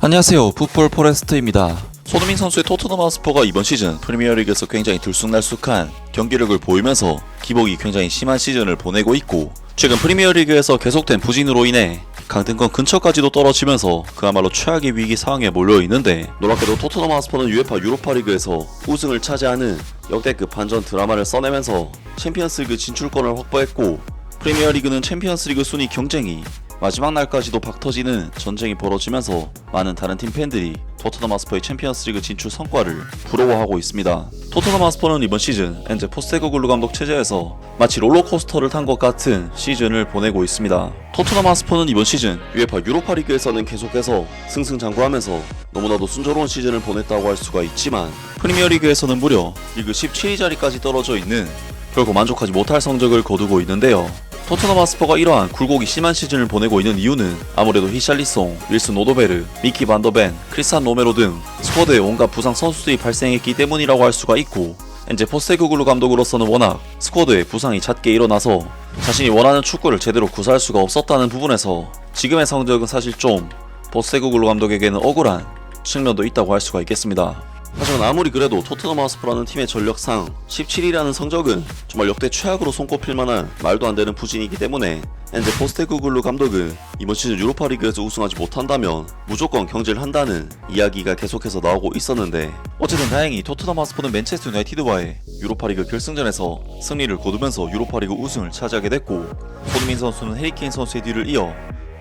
안녕하세요, 풋볼 포레스트입니다. 손흥민 선수의 토트넘 하스퍼가 이번 시즌 프리미어리그에서 굉장히 들쑥날쑥한 경기력을 보이면서 기복이 굉장히 심한 시즌을 보내고 있고, 최근 프리미어리그에서 계속된 부진으로 인해 강등권 근처까지도 떨어지면서 그야말로 최악의 위기 상황에 몰려있는데, 놀랍게도 토트넘 하스퍼는 UEFA 유로파리그에서 우승을 차지하는 역대급 반전 드라마를 써내면서 챔피언스리그 진출권을 확보했고, 프리미어리그는 챔피언스리그 순위 경쟁이 마지막 날까지도 박터지는 전쟁이 벌어지면서 많은 다른 팀 팬들이 토트넘 하스퍼의 챔피언스리그 진출 성과를 부러워하고 있습니다. 토트넘 하스퍼는 이번 시즌 엔제 포스테코글루 감독 체제에서 마치 롤러코스터를 탄 것 같은 시즌을 보내고 있습니다. 토트넘 하스퍼는 이번 시즌 UEFA 유로파리그에서는 계속해서 승승장구하면서 너무나도 순조로운 시즌을 보냈다고 할 수가 있지만, 프리미어리그에서는 무려 리그 17위 자리까지 떨어져 있는 결코 만족하지 못할 성적을 거두고 있는데요. 토트넘 하스퍼가 이러한 굴곡이 심한 시즌을 보내고 있는 이유는 아무래도 히샬리송, 윌슨 오도베르, 미키 반더벤, 크리스찬 로메로 등 스쿼드에 온갖 부상 선수들이 발생했기 때문이라고 할 수가 있고, 엔제 포스테코글루 감독으로서는 워낙 스쿼드에 부상이 잦게 일어나서 자신이 원하는 축구를 제대로 구사할 수가 없었다는 부분에서 지금의 성적은 사실 좀 포스테코글루 감독에게는 억울한 측면도 있다고 할 수가 있겠습니다. 하지만 아무리 그래도 토트넘 하스퍼라는 팀의 전력상 17위라는 성적은 정말 역대 최악으로 손꼽힐 만한 말도 안 되는 부진이기 때문에 엔제 포스테코글루 감독은 이번 시즌 유로파리그에서 우승하지 못한다면 무조건 경질을 한다는 이야기가 계속해서 나오고 있었는데, 어쨌든 다행히 토트넘 하스퍼는 맨체스터 유나이티드와의 유로파리그 결승전에서 승리를 거두면서 유로파리그 우승을 차지하게 됐고, 손흥민 선수는 해리케인 선수의 뒤를 이어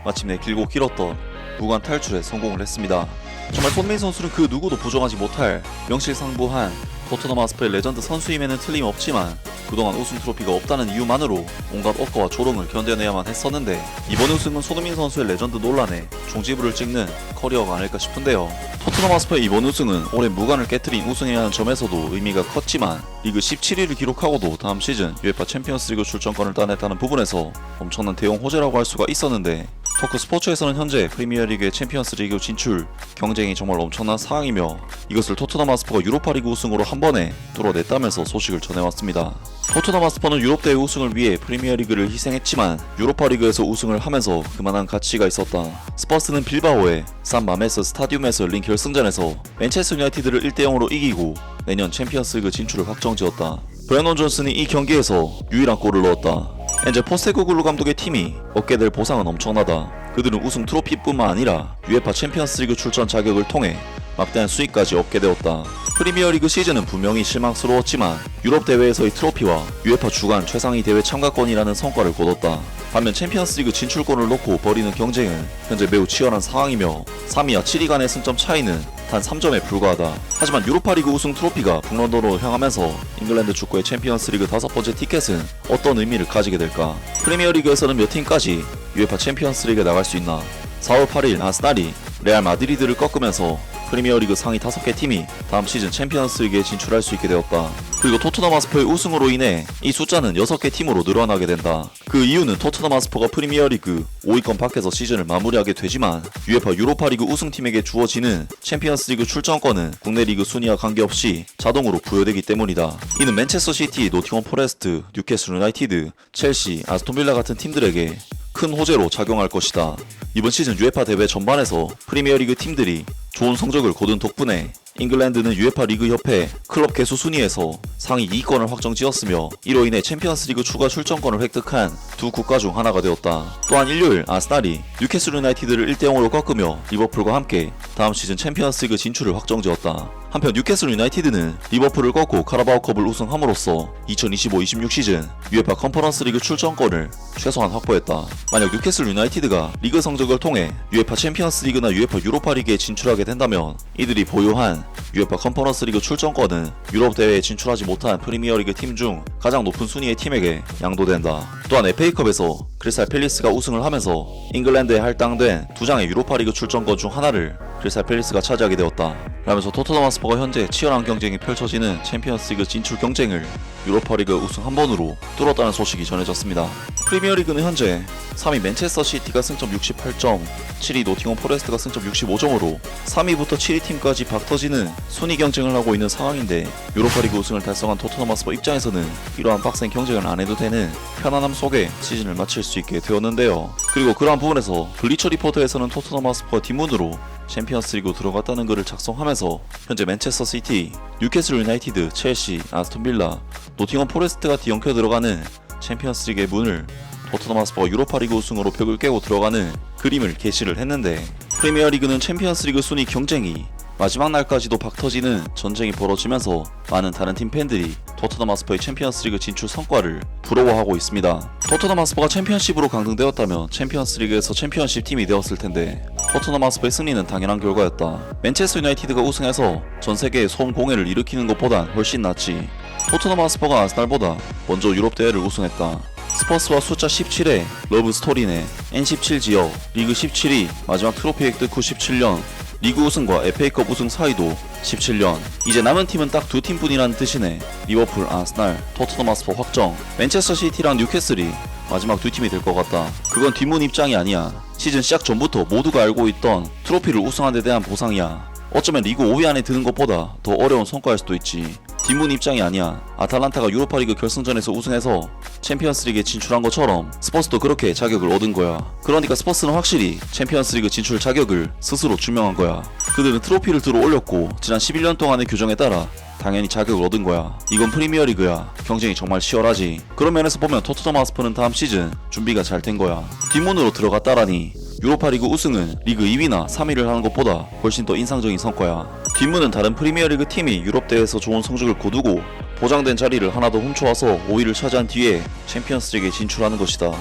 마침내 길고 길었던 무관 탈출에 성공을 했습니다. 정말 손흥민 선수는 그 누구도 부정하지 못할 명실상부한 토트넘 하스퍼의 레전드 선수임에는 틀림없지만, 그동안 우승 트로피가 없다는 이유만으로 온갖 억까와 조롱을 견뎌내야만 했었는데, 이번 우승은 손흥민 선수의 레전드 논란에 종지부를 찍는 커리어가 아닐까 싶은데요. 토트넘 하스퍼의 이번 우승은 올해 무관을 깨트린 우승이라는 점에서도 의미가 컸지만, 리그 17위를 기록하고도 다음 시즌 UEFA 챔피언스리그 출전권을 따냈다는 부분에서 엄청난 대형 호재라고 할 수가 있었는데, 토크 스포츠에서는 현재 프리미어리그의 챔피언스리그 진출 경쟁이 정말 엄청난 상황이며, 이것을 토트넘 하스퍼가 유로파리그 우승으로 한 번에 뚫어냈다면서 소식을 전해왔습니다. 토트넘 하스퍼는 유럽대회 우승을 위해 프리미어리그를 희생했지만 유로파리그에서 우승을 하면서 그만한 가치가 있었다. 스퍼스는 빌바오의 산 마메스 스타디움에서 열린 결승전에서 맨체스터 유나이티드를 1대0으로 이기고 내년 챔피언스리그 진출을 확정지었다. 브래넌 존슨이 이 경기에서 유일한 골을 넣었다. 엔제 포스테코글루 감독의 팀이 얻게 될 보상은 엄청나다. 그들은 우승 트로피뿐만 아니라 UEFA 챔피언스리그 출전 자격을 통해 막대한 수익까지 얻게 되었다. 프리미어리그 시즌은 분명히 실망스러웠지만 유럽 대회에서의 트로피와 UEFA 주간 최상위 대회 참가권이라는 성과를 거뒀다. 반면 챔피언스리그 진출권을 놓고 벌이는 경쟁은 현재 매우 치열한 상황이며 3위와 7위 간의 승점 차이는 단 3점에 불과하다. 하지만 유로파리그 우승 트로피가 북런던으로 향하면서 잉글랜드 축구의 챔피언스리그 5번째 티켓은 어떤 의미를 가지게 될까? 프리미어리그에서는 몇 팀까지 UEFA 챔피언스리그에 나갈 수 있나? 4월 8일 아스날이 레알 마드리드를 꺾으면서 프리미어리그 상위 5개 팀이 다음 시즌 챔피언스리그에 진출할 수 있게 되었다. 그리고 토트넘 하스퍼의 우승으로 인해 이 숫자는 6개 팀으로 늘어나게 된다. 그 이유는 토트넘 하스퍼가 프리미어리그 5위권 밖에서 시즌을 마무리하게 되지만 UEFA 유로파리그 우승팀에게 주어지는 챔피언스리그 출전권은 국내 리그 순위와 관계없이 자동으로 부여되기 때문이다. 이는 맨체스터 시티, 노팅엄 포레스트, 뉴캐슬 유나이티드, 첼시, 아스톤빌라 같은 팀들에게 큰 호재로 작용할 것이다. 이번 시즌 UEFA 대회 전반에서 프리미어리그 팀들이 좋은 성적을 거둔 덕분에 잉글랜드는 UEFA 리그 협회 클럽 개수 순위에서 상위 2위권을 확정지었으며, 이로 인해 챔피언스리그 추가 출전권을 획득한 두 국가 중 하나가 되었다. 또한 일요일 아스날이 뉴캐슬 유나이티드를 1대0으로 꺾으며 리버풀과 함께 다음 시즌 챔피언스리그 진출을 확정지었다. 한편 뉴캐슬 유나이티드는 리버풀을 꺾고 카라바오컵을 우승함으로써 2025-26 시즌 UEFA 컨퍼런스 리그 출전권을 최소한 확보했다. 만약 뉴캐슬 유나이티드가 리그 성적을 통해 UEFA 챔피언스 리그나 UEFA 유로파 리그에 진출하게 된다면 이들이 보유한 UEFA 컨퍼런스 리그 출전권은 유럽 대회에 진출하지 못한 프리미어리그 팀 중 가장 높은 순위의 팀에게 양도된다. 또한 FA컵에서 크리스탈 팰리스가 우승을 하면서 잉글랜드에 할당된 2장의 유로파리그 출전권 중 하나를 크리스탈 팰리스가 차지하게 되었다. 라면서 토트넘 하스퍼가 현재 치열한 경쟁이 펼쳐지는 챔피언스리그 진출 경쟁을 유로파리그 우승 한 번으로 뚫었다는 소식이 전해졌습니다. 프리미어리그는 현재 3위 맨체스터 시티가 승점 68점, 7위 노팅엄 포레스트가 승점 65점으로 3위부터 7위 팀까지 박터지는 순위 경쟁을 하고 있는 상황인데, 유로파리그 우승을 달성한 토트넘 하스퍼 입장에서는 이러한 빡센 경쟁을 안 해도 되는 편안함 속에 시즌을 마칠 수 있게 되었는데요. 그리고 그러한 부분에서 블리처 리포터에서는 토트넘 하스퍼 뒷문으로 챔피언스리그 들어갔다는 글을 작성하면서 현재 맨체스터 시티, 뉴캐슬 유나이티드, 첼시, 아스톤 빌라, 노팅엄 포레스트가 뒤엉켜 들어가는 챔피언스리그의 문을 토트넘 핫스퍼가 유로파리그 우승으로 벽을 깨고 들어가는 그림을 게시를 했는데, 프리미어리그는 챔피언스리그 순위 경쟁이 마지막 날까지도 박터지는 전쟁이 벌어지면서 많은 다른 팀 팬들이 토트넘 핫스퍼의 챔피언스리그 진출 성과를 부러워하고 있습니다. 토트넘 핫스퍼가 챔피언십으로 강등되었다면 챔피언스리그에서 챔피언십 팀이 되었을 텐데, 토트넘 핫스퍼의 승리는 당연한 결과였다. 맨체스터 유나이티드가 우승해서 전 세계에 소음 공해를 일으키는 것보단 훨씬 낫지. 토트넘 핫스퍼가 아스날보다 먼저 유럽 대회를 우승했다. 스퍼스와 숫자 17의 러브 스토리네, N17 지역, 리그 17위, 마지막 트로피 획득 후 17년, 리그 우승과 FA컵 우승 사이도 17년. 이제 남은 팀은 딱 두 팀뿐이라는 뜻이네. 리버풀, 아스날, 토트넘 핫스퍼 확정. 맨체스터 시티랑 뉴캐슬이 마지막 두 팀이 될 것 같다. 그건 뒷문 입장이 아니야. 시즌 시작 전부터 모두가 알고 있던 트로피를 우승한 데 대한 보상이야. 어쩌면 리그 5위 안에 드는 것보다 더 어려운 성과일 수도 있지. 뒷문 입장이 아니야. 아탈란타가 유로파리그 결승전에서 우승해서 챔피언스리그에 진출한 것처럼 스퍼스도 그렇게 자격을 얻은 거야. 그러니까 스퍼스는 확실히 챔피언스리그 진출 자격을 스스로 증명한 거야. 그들은 트로피를 들어 올렸고 지난 11년 동안의 규정에 따라 당연히 자격을 얻은 거야. 이건 프리미어리그야. 경쟁이 정말 치열하지. 그런 면에서 보면 토트넘 핫스퍼는 다음 시즌 준비가 잘 된 거야. 뒷문으로 들어갔다라니 유로파리그 우승은 리그 2위나 3위를 하는 것보다 훨씬 더 인상적인 성과야. 뒷문은 다른 프리미어리그 팀이 유럽 대회에서 좋은 성적을 거두고 보장된 자리를 하나 더 훔쳐와서 5위를 차지한 뒤에 챔피언스리그에 진출하는 것이다.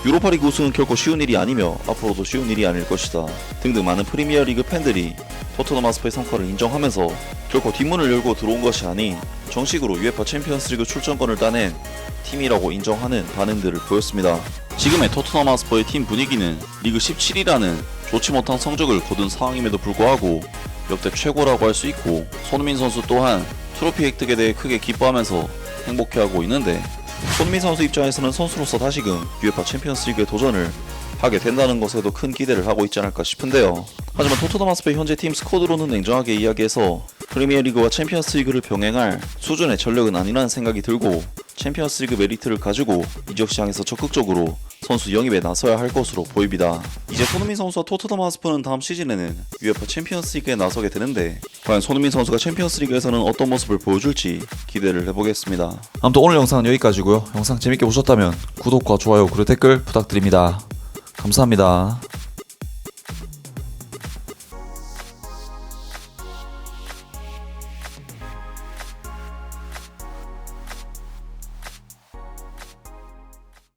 유로파리그 우승은 결코 쉬운 일이 아니며 앞으로도 쉬운 일이 아닐 것이다. 등등 많은 프리미어리그 팬들이 토트넘 핫스퍼의 성과를 인정하면서 결코 뒷문을 열고 들어온 것이 아닌 정식으로 UEFA 챔피언스리그 출전권을 따낸 팀이라고 인정하는 반응들을 보였습니다. 지금의 토트넘 핫스퍼의 팀 분위기는 리그 17위라는 좋지 못한 성적을 거둔 상황임에도 불구하고 역대 최고라고 할 수 있고, 손흥민 선수 또한 트로피 획득에 대해 크게 기뻐하면서 행복해하고 있는데, 손흥민 선수 입장에서는 선수로서 다시금 UEFA 챔피언스리그에 도전을 하게 된다는 것에도 큰 기대를 하고 있지 않을까 싶은데요. 하지만 토트넘 핫스퍼의 현재 팀 스쿼드로는 냉정하게 이야기해서 프리미어리그와 챔피언스리그를 병행할 수준의 전력은 아니라는 생각이 들고, 챔피언스리그 메리트를 가지고 이적 시장에서 적극적으로 선수 영입에 나서야 할 것으로 보입니다. 이제 손흥민 선수와 토트넘 핫스퍼는 다음 시즌에는 UEFA 챔피언스리그에 나서게 되는데, 과연 손흥민 선수가 챔피언스리그에서는 어떤 모습을 보여줄지 기대를 해보겠습니다. 아무튼 오늘 영상은 여기까지고요. 영상 재밌게 보셨다면 구독과 좋아요 그리고 댓글 부탁드립니다. 감사합니다.